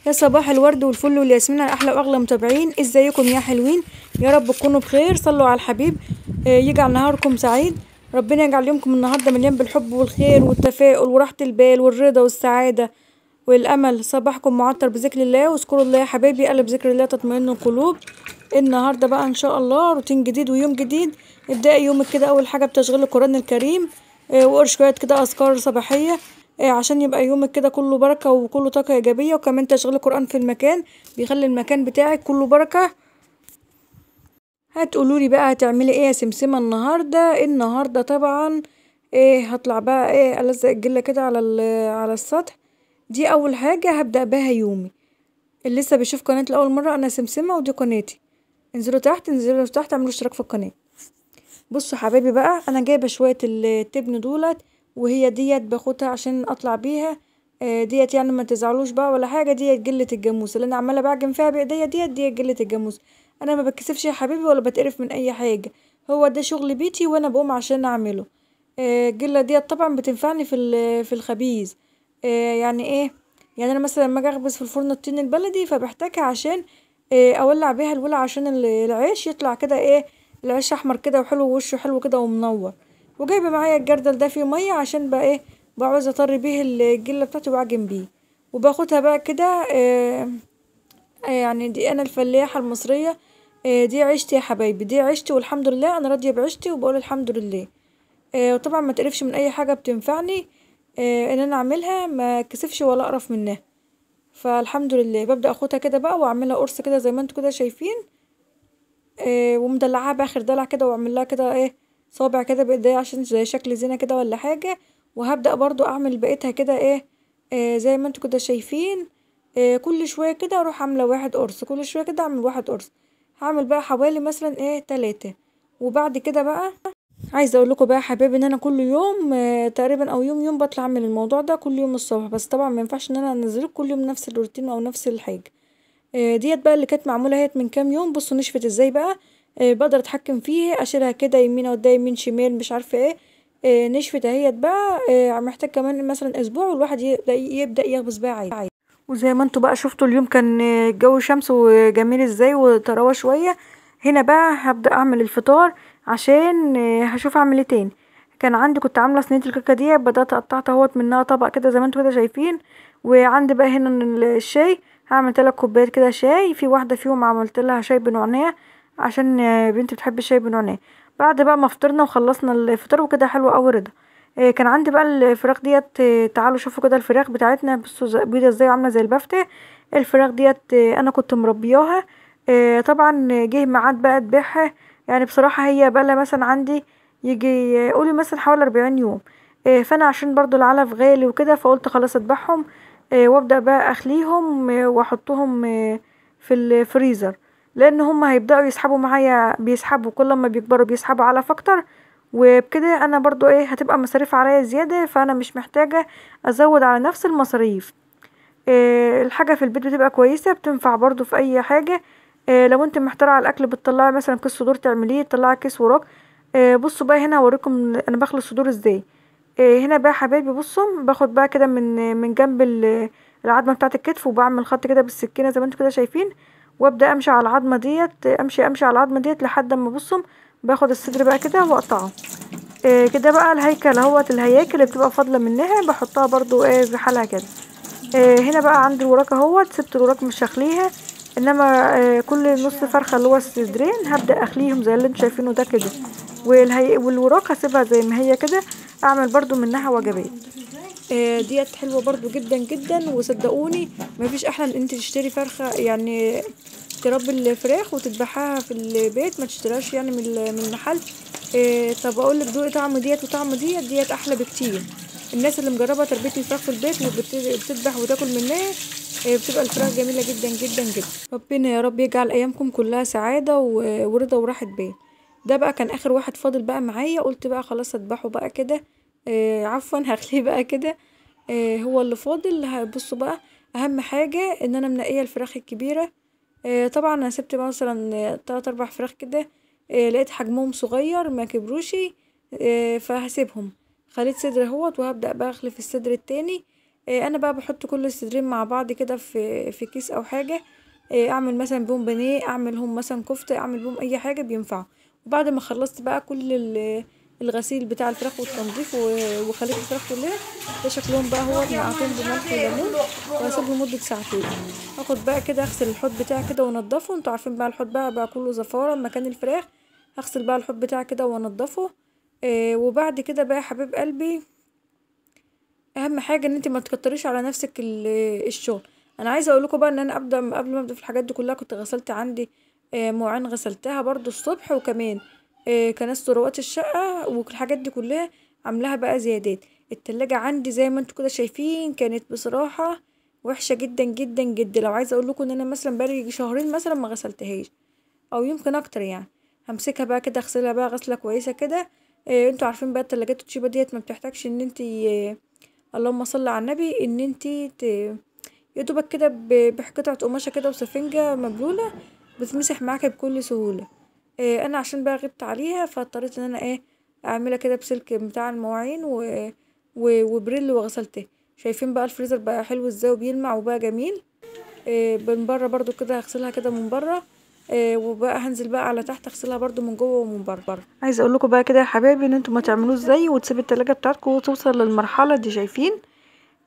يا صباح الورد والفل والياسمين على احلى واغلى متابعين. ازيكم يا حلوين؟ يا رب تكونوا بخير. صلوا على الحبيب. يجعل نهاركم سعيد. ربنا يجعل يومكم النهارده مليان بالحب والخير والتفاؤل وراحة البال والرضا والسعادة والامل. صباحكم معطر بذكر الله، واذكروا الله يا حبايبي، قلب ذكر الله تطمئن القلوب. النهارده بقى ان شاء الله روتين جديد ويوم جديد. ابدأي يومك كده اول حاجة بتشغيل القرآن الكريم، وقري شوية كده اذكار صباحية، عشان يبقى يومك كده كله بركة وكله طاقة إيجابية. وكمان تشغيل القرآن في المكان بيخلي المكان بتاعك كله بركة. هتقولولي بقى هتعملي ايه يا سمسمة النهاردة طبعا هطلع بقى ألزق الجلة كده على السطح. دي أول حاجة هبدأ بها يومي. اللي لسه بيشوف قناتي لأول مرة، أنا سمسمة ودي قناتي. انزلوا تحت اعملوا اشتراك في القناة. بصوا حبايبي بقى، أنا جايبة شوية التبن دولت، وهي ديت باخدها عشان اطلع بيها. ديت يعني ما تزعلوش بقى ولا حاجه، ديت جله الجاموس اللي انا عماله بعجن فيها بايديا، ديت جله الجاموس. انا ما بتكسفش يا حبيبي ولا بتقرف من اي حاجه، هو ده شغل بيتي وانا بقوم عشان اعمله. الجله ديت طبعا بتنفعني في الخبيز. يعني ايه؟ يعني انا مثلا لما اجي اخبز في الفرن الطين البلدي فبحتاجها عشان اولع بيها الولع، عشان العيش يطلع كده العيش احمر كده وحلو ووشه حلو كده ومنور. وجايبه معايا الجردل ده فيه ميه عشان بقى بعوز اطري بيه الجله بتاعتي واعجن بيه. وباخدها بقى كده يعني دي انا الفلاحه المصريه. دي عيشتي يا حبايبي، دي عيشتي والحمد لله، انا راضيه بعيشتي وبقول الحمد لله. وطبعا ما تقرفش من اي حاجه بتنفعني ان انا اعملها، ما كسفش ولا اقرف منها. فالحمد لله ببدا اخدها كده بقى واعملها قرص كده زي ما انتوا كده شايفين. ومدلعاها باخر دلع كده، واعمل لها كده صابع كده بايديا عشان زي شكل زينه كده ولا حاجه. وهبدأ برضو اعمل بقيتها كده زي ما انتوا كده شايفين. كل شوية كده اروح عاملة واحد قرص، كل شوية كده اعمل واحد قرص. هعمل بقى حوالي مثلا 3. وبعد كده بقى عايزة اقول لكم بقى يا حبايبي ان انا كل يوم تقريبا او يوم بطلع اعمل الموضوع ده كل يوم الصبح. بس طبعا ما ينفعش ان انا انزله كل يوم نفس الروتين او نفس الحاجة. ديت بقى اللي كانت معمولة هيت من كام يوم. بصوا نشفت ازاي بقى. بقدر اتحكم فيه، اشيلها كده يمين قدام يمين شمال مش عارفة نشفت اهيت بقى. محتاج كمان مثلا اسبوع والواحد يبدأ يخبز بقى عادي. وزي ما انتوا بقى شفتوا اليوم كان الجو شمس وجميل ازاي وطراوة شوية. هنا بقى هبدأ اعمل الفطار عشان هشوف اعمل ايه تاني. كان عندي كنت عاملة صينية الكيكة دي، بدأت قطعت اهوت منها طبق كده زي ما انتوا كده شايفين. وعندي بقى هنا الشاي، هعمل 3 كوبايات كده شاي. في واحدة فيهم عملت لها شاي بنعناع عشان بنتي بتحب الشاي بنعناع. بعد بقى ما فطرنا وخلصنا الفطار وكده حلو قوي رضا. كان عندي بقى الفراخ ديت. تعالوا شوفوا كده الفراخ بتاعتنا، بصوا بيضة ازاي عاملة زي البفتة. الفراخ ديت انا كنت مربياها. طبعا جه ميعاد بقى اذبحها. يعني بصراحة هي بقى لها مثلا عندي يجي قولي مثلا حوالي 40 يوم. فانا عشان برضو العلف غالي وكده فقلت خلاص اذبحهم. وابدأ بقى اخليهم واحطهم في الفريزر، لان هم هيبدأوا يسحبوا معايا، بيسحبوا كل ما بيكبروا بيسحبوا علف اكتر. وبكده انا برضو هتبقى مصاريف عليا زيادة، فانا مش محتاجة ازود على نفس المصاريف. الحاجة في البيت بتبقى كويسة، بتنفع برضو في اي حاجة. لو انت محتارة على الاكل بتطلعي مثلا كيس صدور تعمليه، تطلعي كيس وراك. بصوا بقى هنا هوريكم انا بخلي الصدور ازاي. هنا بقى حبايبي بصوا باخد بقى كده من جنب العظمه بتاعه الكتف، وبعمل خط كده بالسكينه زي ما انتوا كده شايفين. وابدا امشي على العظمه ديت، امشي على العظمه ديت لحد ما بصوا باخد الصدر بقى كده واقطعه. كده بقى الهيكل اهوت، الهياكل اللي بتبقى فاضله منها بحطها برضو في حالها كده. هنا بقى عندي الوراك اهوت، سبت الوراك مش هخليها. انما كل نص فرخه اللي هو الصدرين هبدا اخليهم زي اللي انتوا شايفينه ده كده. والوراك هسيبها زي ما هي كده، اعمل برضو منها وجبات. ديت حلوه برضو جدا جدا. وصدقوني مفيش احلى من انت تشتري فرخه، يعني تربي الفراخ وتذبحها في البيت، ما تشتريهاش يعني من المحل. طب اقول لك دوقي طعم ديت وطعم ديت احلى بكتير. الناس اللي مجربه تربيه الفراخ في البيت وبتذبح وتاكل منها بتبقى الفراخ جميله جدا جدا جدا. ربنا يا رب يجعل ايامكم كلها سعاده ورضا وراحه بال. ده بقى كان اخر واحد فاضل بقى معايا، قلت بقى خلاص اذبحه بقى كده. عفوا هخليه بقى كده. هو اللي فاضل. هبصوا بقى، اهم حاجه ان انا منقيه الفراخ الكبيره. طبعا انا سبت مثلا 3 4 فراخ كده. لقيت حجمهم صغير ما كبروشي. فهسيبهم. خليت صدر اهوت، وهبدأ بقى اخلي في الصدر التاني. انا بقى بحط كل الصدرين مع بعض كده في كيس او حاجه. اعمل مثلا بيهم بانيه، اعملهم مثلا كفته، اعمل بيهم اي حاجه بينفعوا. وبعد ما خلصت بقى كل الغسيل بتاع الفراخ والتنظيف وخليت الفراخ كلها، ده شكلهم بقى هو نقعتهم بملح وليمون وهسيبهم لمده ساعتين. هاخد بقى كده اغسل الحوض بتاعي كده وانضفه. انتوا عارفين بقى الحوض بقى كله زفاره مكان الفراخ. هغسل بقى الحوض بتاعي كده وانضفه. وبعد كده بقى يا حبيب قلبي، اهم حاجه ان انت ما تكتريش على نفسك الشغل. انا عايزه اقول لكم بقى ان انا قبل ما ابدا في الحاجات دي كلها كنت غسلت عندي مواعين، غسلتها برضو الصبح، وكمان كنست روات الشقه والحاجات دي كلها عاملاها بقى زيادات. التلاجة عندي زي ما انتوا كده شايفين كانت بصراحه وحشه جدا جدا جدا. لو عايزه اقول لكم ان انا مثلا بقالي يجي شهرين مثلا ما غسلتهاش، او يمكن اكتر يعني. همسكها بقى كده اغسلها بقى غسله كويسه كده. انتوا عارفين بقى التلاجات التشيبه ديت ما بتحتاجش ان انت اللهم صل على النبي ان انتي يا دوبك كده بقطعة قماشة كده وسفنجة مبلولة بتمسح معاكي بكل سهولة. انا عشان بقى غبت عليها فاضطريت ان انا اعملها كده بسلك بتاع المواعين وبريل وغسلته. شايفين بقى الفريزر بقى حلو ازاي وبيلمع وبقى جميل. من بره برضو كده هغسلها كده من بره. وبقى هنزل بقى على تحت اغسلها برضو من جوه ومن بره. عايزه اقول لكم بقى كده يا حبايبي ان انتوا ما تعملوش زيي وتسيبوا التلاجة بتاعتكم وتوصل للمرحله دي. شايفين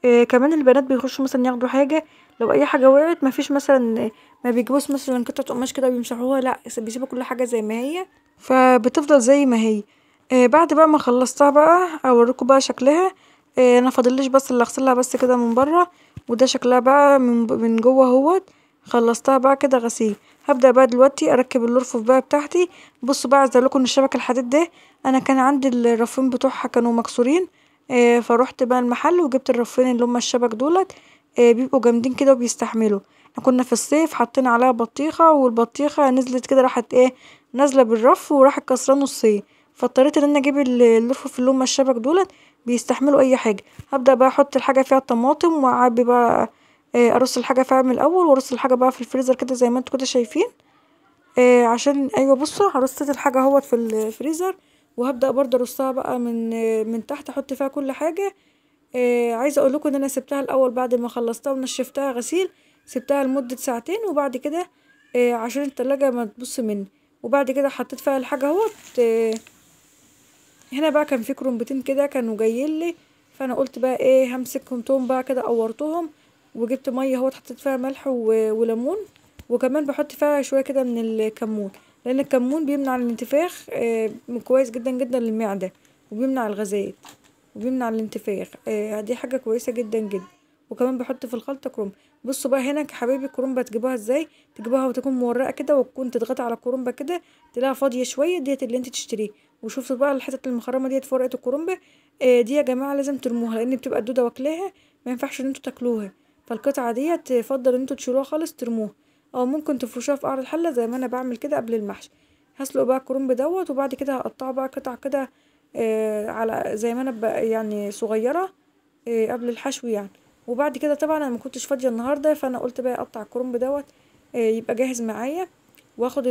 كمان البنات بيخشوا مثلا ياخدوا حاجة، لو اي حاجة وقعت مفيش مثلا، ما بيجيبوش مثلا قطعة قماش كده ويمسحوها، لا بيسيبوا كل حاجة زي ما هي فبتفضل زي ما هي. بعد بقى ما خلصتها بقى اوريكم بقى شكلها. انا فاضليش بس اللي اغسلها بس كده من بره، وده شكلها بقى من جوه اهوت. خلصتها بقى كده غسيل. هبدأ بقى دلوقتي اركب الرفوف بقى بتاعتي. بصوا بقى، عايزه اقول لكم ان الشبكة الحديد ده انا كان عندي الرفين بتوعها كانوا مكسورين. فروحت بقى المحل وجبت الرفين اللي هما الشبك دولت. بيبقوا جامدين كده وبيستحملوا. احنا كنا في الصيف حاطين عليها بطيخة، والبطيخة نزلت كده راحت نازلة بالرف وراحت كسرة نصين. فاضطريت ان انا اجيب الرفوف اللي هما الشبك دولت بيستحملوا اي حاجة. هبدأ بقى احط الحاجة فيها الطماطم واعبي بقى. ارص الحاجة فيها من الاول وارص الحاجة بقى في الفريزر كده زي ما انتوا كده شايفين. عشان ايوه بصوا رصيت الحاجة اهوت في الفريزر. وهبدأ برضه ارصها بقى من تحت احط فيها كل حاجة. عايزه اقول لكم ان انا سبتها الاول بعد ما خلصتها ونشفتها غسيل. سبتها لمده ساعتين وبعد كده عشان التلاجة ما تبص مني. وبعد كده حطيت فيها الحاجه اهوت. هنا بقى كان في كرومبتين كده كانوا جايين لي، فانا قلت بقى همسكهم توم بقى كده قورتهم. وجبت ميه اهوت حطيت فيها ملح وليمون. وكمان بحط فيها شويه كده من الكمون، لان الكمون بيمنع الانتفاخ كويس جدا جدا للمعده، وبيمنع الغازات وبيمنع الانتفاخ. دي حاجة كويسة جدا جدا. وكمان بحط في الخلطة كرنب. بصوا بقى هنا يا حبايبي الكرنبة تجيبوها ازاي. تجيبوها وتكون مورقة كده وتكون تضغطي على الكرنبة كده تلاقيها فاضية شوية، ديت اللي انت تشتريه. وشوفوا بقى الحتت المخرمة ديت في ورقة الكرنبة. دي يا جماعة لازم ترموها لان بتبقى الدودة واكلاها، ما ينفعش ان انتوا تاكلوها. فالقطعة ديت يفضل ان انتوا تشيلوها خالص ترموها، او ممكن تفرشوها في قعر الحلة زي ما انا بعمل كده قبل المحشي. هسلق بقى الكرنب دوت وبعد كده هقطعه بقى قطع كده على زي ما انا يعني صغيره قبل الحشو يعني. وبعد كده طبعا انا ما كنتش فاضيه النهارده، فانا قلت بقى اقطع الكرنب دوت يبقى جاهز معايا. واخد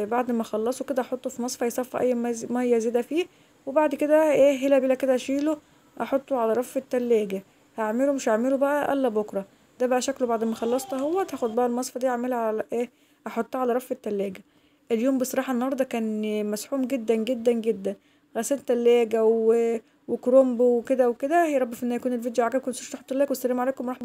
بعد ما اخلصه كده احطه في مصفى يصفى اي ميه زياده فيه. وبعد كده هلا بلا كده اشيله احطه على رف التلاجة. هعمله مش هعمله بقى الا بكره. ده بقى شكله بعد ما خلصت اهوت. هاخد بقى المصفى دي اعملها على احطها على رف التلاجة. اليوم بصراحه النهارده كان مسحوم جدا جدا جدا. غسلت تلاجة وكرومب وكده وكده. يا رب في النهاية يكون الفيديو عجبكم. متنسوش تحطوا لايك، والسلام عليكم ورحمة